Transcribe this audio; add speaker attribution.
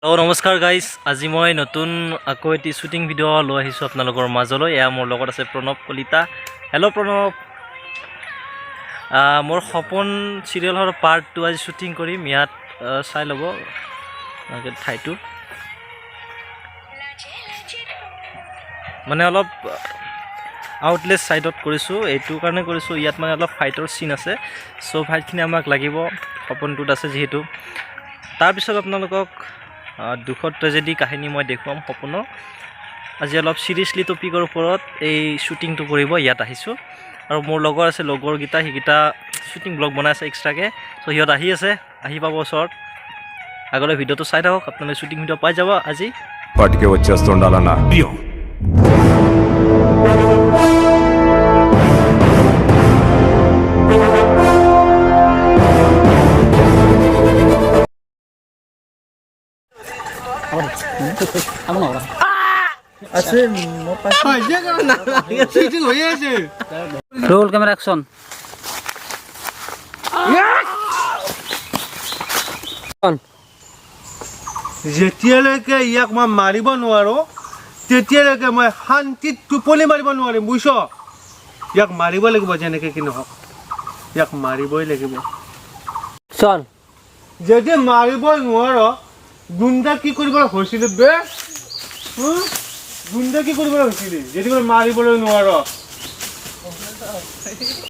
Speaker 1: নমস্কাৰ গাইজ, আজি মই নতুন আকৌ এটি শ্বুটিং ভিডিঅ' লৈ আহিছোঁ আপোনালোকৰ মাজলৈ। এয়া মোৰ লগত আছে প্ৰণৱ কলিতা। হেল্ল' প্ৰণৱ। মোৰ সপোন চিৰিয়েলৰ পাৰ্ট 2 আজি শ্বুটিং কৰিম। ইয়াত চাই ল'ব ঠাইটো, মানে অলপ আউটলেছ ছাইডত কৰিছোঁ। এইটো কাৰণে কৰিছোঁ, ইয়াত মানে অলপ ফাইটৰ চিন আছে। চ' ফাইটখিনি আমাক লাগিব, সপোনটোত আছে যিহেতু। তাৰপিছত আপোনালোকক দুখৰ ট্ৰেজেডি কাহিনী মই দেখুৱাম সপোনৰ। আজি অলপ চিৰিয়াছলি টপিকৰ ওপৰত এই শ্বুটিংটো কৰিব ইয়াত আহিছোঁ। আৰু মোৰ লগৰ আছে, লগৰকেইটা সেইকেইটা শ্বুটিং ব্লগ বনাই আছে এক্সট্ৰাকৈ। চ' সিহঁত আহি পাব ওচৰত। আগলৈ ভিডিঅ'টো চাই থাকক, আপোনালোকে শ্বুটিং ভিডিঅ' পাই যাব আজি।
Speaker 2: వాటికి వచ్చేస్తుండాలన్నా
Speaker 3: रोल कैमरा एक्शन
Speaker 4: যেতিয়ালৈকে ইয়াক মই মাৰিব নোৱাৰোঁ তেতিয়ালৈকে মই শান্তিত টোপনি মাৰিব নোৱাৰিম, বুজিছ? ইয়াক মাৰিব লাগিব, যেনেকৈ কি নহওক ইয়াক মাৰিবই লাগিব।
Speaker 3: एक्शन
Speaker 4: যদি মাৰিব নোৱাৰ গুণ্ডা কি কৰিবলৈ হৈছিলে বে? গুণ্ডা কি কৰিবলৈ হৈছিলে যদি মই মাৰিবলৈ নোৱাৰ?